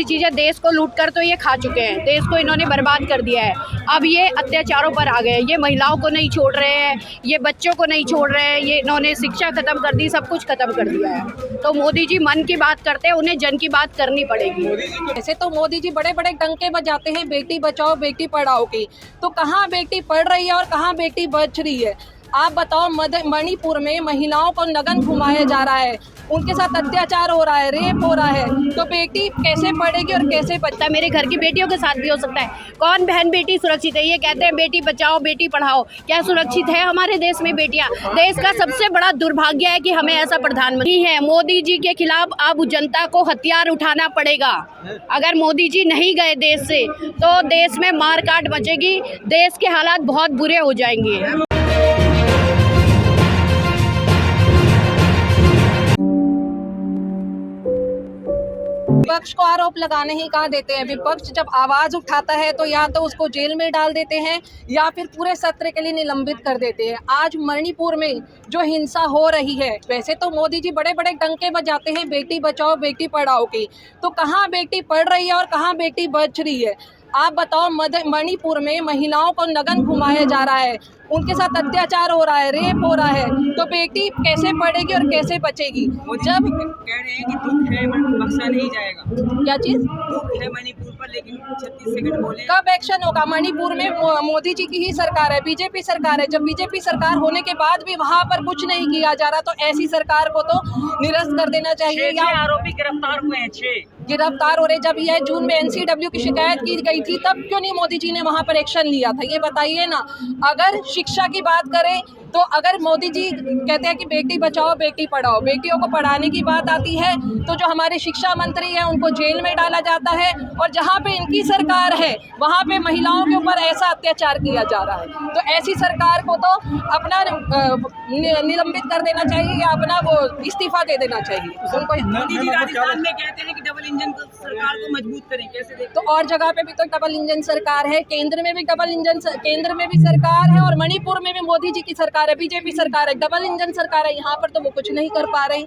चीजें देश को लूट कर तो ये खा चुके हैं, देश को इन्होंने बर्बाद कर दिया है। अब ये अत्याचारों पर आ गए हैं, ये महिलाओं को नहीं छोड़ रहे हैं, ये बच्चों को नहीं छोड़ रहे हैं, ये इन्होंने शिक्षा खत्म कर दी, सब कुछ खत्म कर दिया है। तो मोदी जी मन की बात करते हैं, उन्हें जन की बात करनी पड़ेगी। ऐसे तो मोदी जी बड़े बड़े डंके बजाते हैं बेटी बचाओ बेटी पढ़ाओ की, तो कहाँ बेटी पढ़ रही है और कहाँ बेटी बच रही है? आप बताओ, मणिपुर में महिलाओं को नग्न घुमाया जा रहा है, उनके साथ अत्याचार हो रहा है, रेप हो रहा है, तो बेटी कैसे पढ़ेगी और कैसे बचता है? मेरे घर की बेटियों के साथ भी हो सकता है। कौन बहन बेटी सुरक्षित है? ये कहते हैं बेटी बचाओ बेटी पढ़ाओ, क्या सुरक्षित है हमारे देश में बेटियां? देश का सबसे बड़ा दुर्भाग्य है कि हमें ऐसा प्रधानमंत्री है। मोदी जी के खिलाफ अब जनता को हथियार उठाना पड़ेगा। अगर मोदी जी नहीं गए देश से तो देश में मारकाट मचेगी, देश के हालात बहुत बुरे हो जाएंगे। विपक्ष को आरोप लगाने ही कहाँ देते हैं। विपक्ष जब आवाज उठाता है तो या तो उसको जेल में डाल देते हैं या फिर पूरे सत्र के लिए निलंबित कर देते हैं। आज मणिपुर में जो हिंसा हो रही है, वैसे तो मोदी जी बड़े बड़े डंके बजाते हैं बेटी बचाओ बेटी पढ़ाओ की, तो कहाँ बेटी पढ़ रही है और कहाँ बेटी बच रही है? आप बताओ, मणिपुर में महिलाओं को नग्न घुमाया जा रहा है, उनके साथ अत्याचार हो रहा है, रेप हो रहा है, तो बेटी कैसे पढ़ेगी और कैसे बचेगी? जब कह रहे हैं कि दुख है बख्शा नहीं जाएगा, क्या चीज दुख है मणिपुर पर, लेकिन 36 सेकंड बोले कब एक्शन होगा? मणिपुर में मोदी जी की ही सरकार है, बीजेपी सरकार है। जब बीजेपी सरकार होने के बाद भी वहाँ पर कुछ नहीं किया जा रहा, तो ऐसी सरकार को तो निरस्त कर देना चाहिए। या आरोपी गिरफ्तार हुए हैं 6 गिरफ्तार हो रहे। जब यह जून में एनसीडब्ल्यू की शिकायत की गई थी, तब क्यों नहीं मोदी जी ने वहां पर एक्शन लिया था? ये बताइए ना। अगर शिक्षा की बात करें तो अगर मोदी जी कहते हैं कि बेटी बचाओ बेटी पढ़ाओ, बेटियों को पढ़ाने की बात आती है तो जो हमारे शिक्षा मंत्री हैं उनको जेल में डाला जाता है, और जहाँ पे इनकी सरकार है वहाँ पे महिलाओं के ऊपर ऐसा अत्याचार किया जा रहा है। तो ऐसी सरकार को तो अपना निलंबित कर देना चाहिए या अपना वो इस्तीफा दे देना चाहिए उनको। मोदी जी राजस्थान में कहते हैं कि डबल इंजन सरकार को मजबूत करें, कैसे देखते? तो और जगह पे भी तो डबल इंजन सरकार है, केंद्र में भी डबल इंजन, केंद्र में भी सरकार है और मणिपुर में भी मोदी जी की सरकार है, बीजेपी सरकार है, डबल इंजन सरकार है। यहाँ पर तो वो कुछ नहीं कर पा रहे।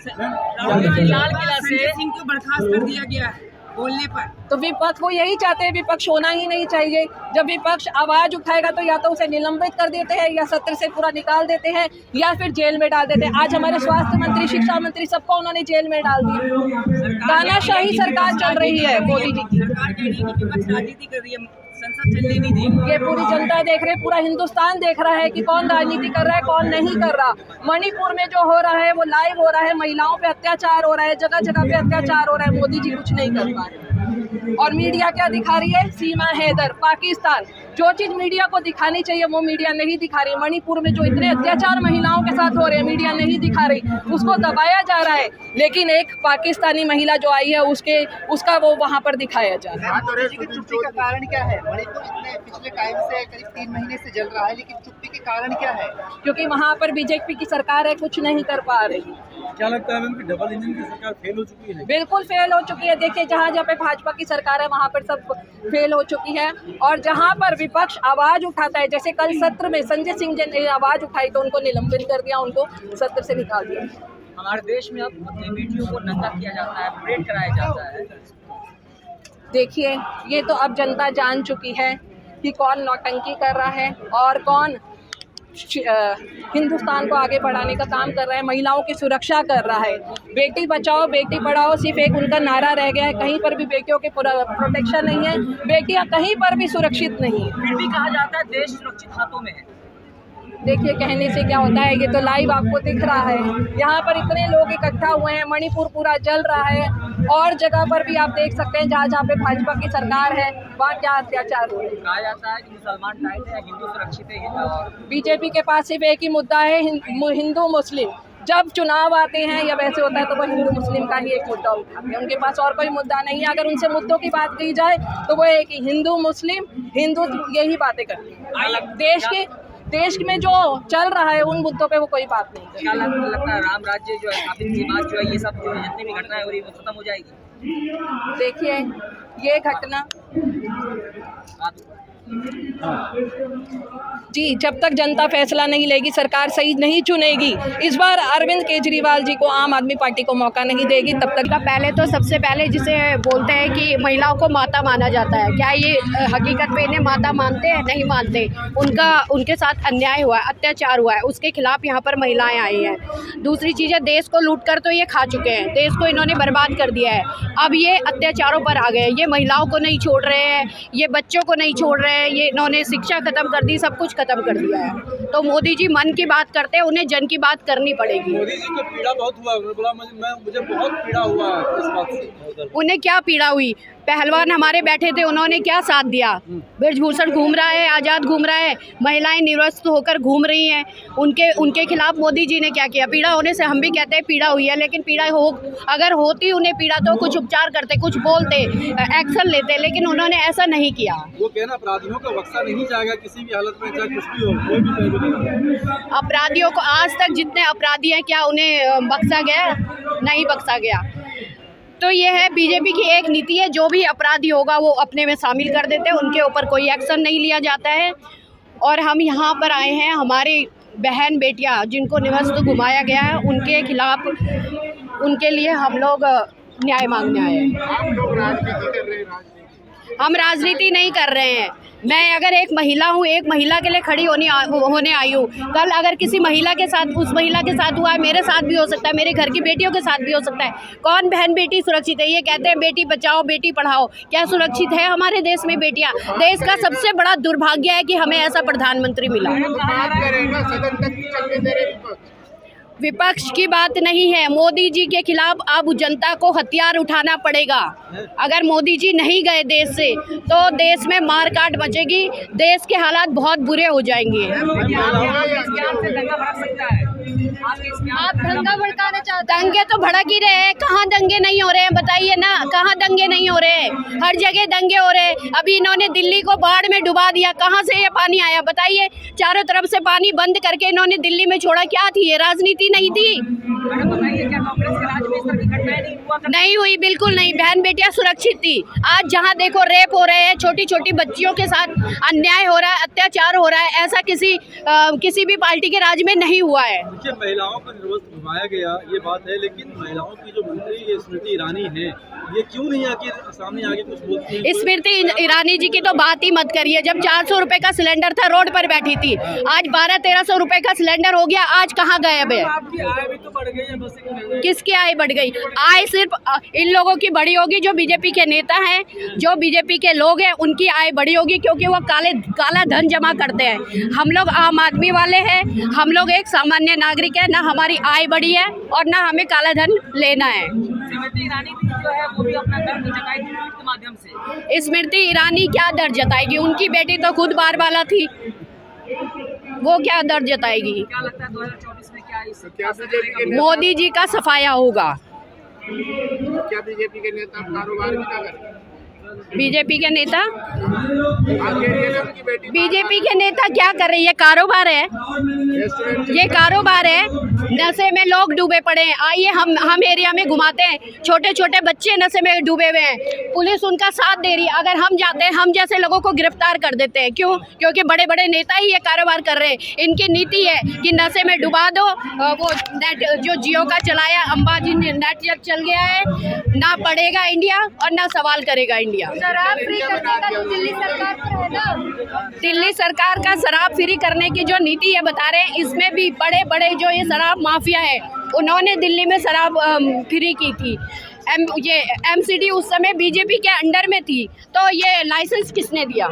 लाल किला से सिंह को बर्खास्त कर दिया गया है बोलने पर, तो विपक्ष वो यही चाहते हैं, विपक्ष होना ही नहीं चाहिए। जब विपक्ष आवाज उठाएगा तो या तो उसे निलंबित कर देते हैं या सत्र से पूरा निकाल देते हैं या फिर जेल में डाल देते हैं। आज हमारे स्वास्थ्य मंत्री, शिक्षा मंत्री, सबको उन्होंने जेल में डाल दिया। तानाशाही सरकार चल रही है मोदी जी की। सरकार कह रही है कि विपक्ष राजनीति कर रही है, संसद चलने नहीं देगी। ये पूरी जनता देख रही है, पूरा हिंदुस्तान देख रहा है कि कौन राजनीति कर रहा है कौन नहीं कर रहा। मणिपुर में जो हो रहा है वो लाइव हो रहा है, महिलाओं पे अत्याचार हो रहा है, जगह जगह पे अत्याचार हो रहा है, मोदी जी कुछ नहीं कर पा रहे। और मीडिया क्या दिखा रही है? सीमा हैदर, पाकिस्तान। जो चीज मीडिया को दिखानी चाहिए वो मीडिया नहीं दिखा रही। मणिपुर में जो इतने अत्याचार महिलाओं के साथ हो रहे हैं मीडिया नहीं दिखा रही, उसको दबाया जा रहा है, लेकिन एक पाकिस्तानी महिला जो आई है उसका वो वहाँ पर दिखाया जा रहा है। चुप्पी का कारण क्या है? मणिपुर इतने पिछले टाइम से करीब 3 महीने से जल रहा है, लेकिन चुप्पी के कारण क्या है? क्योंकि वहाँ पर बीजेपी की सरकार है, कुछ नहीं कर पा रही। क्या लगता है मैम कि डबल इंजन की सरकार फेल हो चुकी है? बिल्कुल फेल हो चुकी है। देखिए, जहाँ जहाँ पे भाजपा की सरकार है वहाँ पर सब फेल हो चुकी है, और जहाँ पर विपक्ष आवाज उठाता है, जैसे कल सत्र में संजय सिंह जी ने आवाज उठाई तो उनको निलंबित कर दिया, उनको सत्र से निकाल दिया। हमारे देश में अब अपनी बेटियों को नंगा किया जाता है, परेड कराया जाता है। देखिए, ये तो अब जनता जान चुकी है कि कौन नौटंकी कर रहा है और कौन हिंदुस्तान को आगे बढ़ाने का काम कर रहा है, महिलाओं की सुरक्षा कर रहा है। बेटी बचाओ बेटी पढ़ाओ सिर्फ एक उनका नारा रह गया है, कहीं पर भी बेटियों के प्रोटेक्शन नहीं है, बेटियां कहीं पर भी सुरक्षित नहीं है। फिर भी कहा जाता है देश सुरक्षित हाथों में है। देखिए, कहने से क्या होता है, ये तो लाइव आपको दिख रहा है। यहाँ पर इतने लोग इकट्ठा हुए हैं, मणिपुर पूरा जल रहा है, और जगह पर भी आप देख सकते हैं जहाँ जहाँ पे भाजपा की सरकार है वहाँ क्या अत्याचार हो रहे हैं। कहा जाता है कि मुसलमान टाइट है, हिंदू सुरक्षित है, और बीजेपी के पास सिर्फ एक ही मुद्दा है, हिंदू मुस्लिम। जब चुनाव आते हैं या वैसे होता है तो वो हिंदू मुस्लिम का ही एक मुद्दा उठाते हैं, उनके पास और कोई मुद्दा नहीं है। अगर उनसे मुद्दों की बात की जाए तो वो एक ही हिंदू मुस्लिम, हिंदुत्व, यही बातें करते हैं। देश में जो चल रहा है उन मुद्दों पे वो कोई बात नहीं। क्या लगता है राम राज्य जो है, स्थापित की बात जो है, ये सब जो जितनी भी घटनाएं हो रही है वो खत्म हो जाएगी? देखिए, ये घटना जी, जब तक जनता फैसला नहीं लेगी, सरकार सही नहीं चुनेगी, इस बार अरविंद केजरीवाल जी को आम आदमी पार्टी को मौका नहीं देगी, तब तक। पहले तो सबसे पहले जिसे बोलते हैं कि महिलाओं को माता माना जाता है, क्या ये हकीकत में इन्हें माता मानते हैं? नहीं मानते। उनके साथ अन्याय हुआ है, अत्याचार हुआ है, उसके खिलाफ यहाँ पर महिलाएं आई हैं। दूसरी चीज़ है, देश को लूट कर तो ये खा चुके हैं, देश को इन्होंने बर्बाद कर दिया है। अब ये अत्याचारों पर आ गए, ये महिलाओं को नहीं छोड़ रहे हैं, ये बच्चों को नहीं छोड़ रहे हैं, ये इन्होंने शिक्षा खत्म कर दी, सब कुछ खत्म कर दिया है। तो मोदी जी मन की बात करते हैं, उन्हें जन की बात करनी पड़ेगी। मोदी जी को पीड़ा बहुत हुआ, उन्होंने बोला मुझे बहुत पीड़ा हुआ है इस बात से। उन्हें क्या पीड़ा हुई? पहलवान हमारे बैठे थे, उन्होंने क्या साथ दिया? ब्रजभूषण घूम रहा है, आज़ाद घूम रहा है, महिलाएं निरस्त होकर घूम रही हैं, उनके खिलाफ मोदी जी ने क्या किया? पीड़ा होने से हम भी कहते हैं पीड़ा हुई है, लेकिन पीड़ा अगर होती उन्हें पीड़ा तो कुछ उपचार करते, कुछ बोलते, एक्शन लेते, लेकिन उन्होंने ऐसा नहीं किया। वो कहना अपराधियों को बख्शा नहीं जाएगा किसी भी हालत में, चाहे कुछ भी हो, कोई भी पहलू। अपराधियों को आज तक जितने अपराधी हैं, क्या उन्हें बख्शा गया? नहीं बख्शा गया। तो ये है बीजेपी की एक नीति है, जो भी अपराधी होगा वो अपने में शामिल कर देते हैं, उनके ऊपर कोई एक्शन नहीं लिया जाता है। और हम यहाँ पर आए हैं, हमारी बहन बेटियाँ जिनको निवस्त घुमाया गया है, उनके खिलाफ, उनके लिए हम लोग न्याय मांगने आए हैं। आप लोग राजनीति कर रहे हैं? हम राजनीति नहीं कर रहे हैं। मैं अगर एक महिला हूँ, एक महिला के लिए खड़ी होने आई हूँ। कल अगर किसी महिला के साथ, उस महिला के साथ हुआ है, मेरे साथ भी हो सकता है, मेरे घर की बेटियों के साथ भी हो सकता है। कौन बहन बेटी सुरक्षित है? ये कहते हैं बेटी बचाओ बेटी पढ़ाओ, क्या सुरक्षित है हमारे देश में बेटियाँ? देश का सबसे बड़ा दुर्भाग्य है कि हमें ऐसा प्रधानमंत्री मिला। विपक्ष की बात नहीं है, मोदी जी के खिलाफ अब जनता को हथियार उठाना पड़ेगा। अगर मोदी जी नहीं गए देश से तो देश में मारकाट मचेगी, देश के हालात बहुत बुरे हो जाएंगे। आप दंगा भड़काना चाहते हैं? दंगे तो भड़क ही रहे हैं, कहाँ दंगे नहीं हो रहे हैं बताइए ना, कहाँ दंगे नहीं हो रहे हैं? हर जगह दंगे हो रहे हैं। अभी इन्होंने दिल्ली को बाढ़ में डुबा दिया, कहाँ से ये पानी आया बताइए? चारों तरफ से पानी बंद करके इन्होंने दिल्ली में छोड़ा, क्या थी ये? राजनीति नहीं थी? नहीं हुई, बिल्कुल नहीं। बहन बेटियां सुरक्षित थी। आज जहां देखो रेप हो रहे हैं, छोटी छोटी बच्चियों के साथ अन्याय हो रहा है, अत्याचार हो रहा है, ऐसा किसी भी पार्टी के राज में नहीं हुआ है। देखिए, महिलाओं को निर्वस्त्र घुमाया गया ये बात है, लेकिन महिलाओं की जो मंत्री स्मृति ईरानी है, ये क्यों नहीं आके सामने आगे कुछ बोलती है? स्मृति ईरानी जी की तो बात ही मत करिए। जब 400 रुपए का सिलेंडर था, रोड पर बैठी थी। आज 1200-1300 रुपए का सिलेंडर हो गया, आज कहाँ गायब है? किसकी आय बढ़ गई? आय सिर्फ इन लोगों की बड़ी होगी जो बीजेपी के नेता हैं, जो बीजेपी के लोग हैं, उनकी आय बड़ी होगी, क्योंकि वो काला धन जमा करते हैं। हम लोग आम आदमी वाले हैं, हम लोग एक सामान्य नागरिक है, ना हमारी आय बढ़ी है और ना हमें काला धन लेना है। स्मृति ईरानी जो है वो भी अपना दर्द जताएगी ट्वीट के माध्यम से। स्मृति ईरानी क्या दर्द जताएगी? उनकी बेटी तो खुद बारबाला थी, वो क्या दर्द जताएगी? क्या लगता है 2024 में क्या मोदी जी का सफाया होगा। क्या बीजेपी के नेता कारोबार भी ना करें? बीजेपी के नेता बीजेपी के नेता क्या कर रहे हैं? ये कारोबार है, ये कारोबार है। नशे में लोग डूबे पड़े हैं। आइए हम एरिया में घुमाते हैं, छोटे छोटे बच्चे नशे में डूबे हुए हैं, पुलिस उनका साथ दे रही है। अगर हम जाते हैं, हम जैसे लोगों को गिरफ्तार कर देते हैं। क्यों? क्योंकि बड़े बड़े नेता ही ये कारोबार कर रहे हैं। इनकी नीति है कि नशे में डुबा दो। वो नेट जो जियो का चलाया, अंबाजी नेट चल गया है, ना पढ़ेगा इंडिया और ना सवाल करेगा इंडिया। शराब फ्री करने का तो दिल्ली सरकार पर है ना। दिल्ली सरकार का शराब फ्री करने की जो नीति है बता रहे हैं, इसमें भी बड़े बड़े जो ये शराब माफिया है, उन्होंने दिल्ली में शराब फ्री की थी। ये MCD उस समय बीजेपी के अंडर में थी, तो ये लाइसेंस किसने दिया?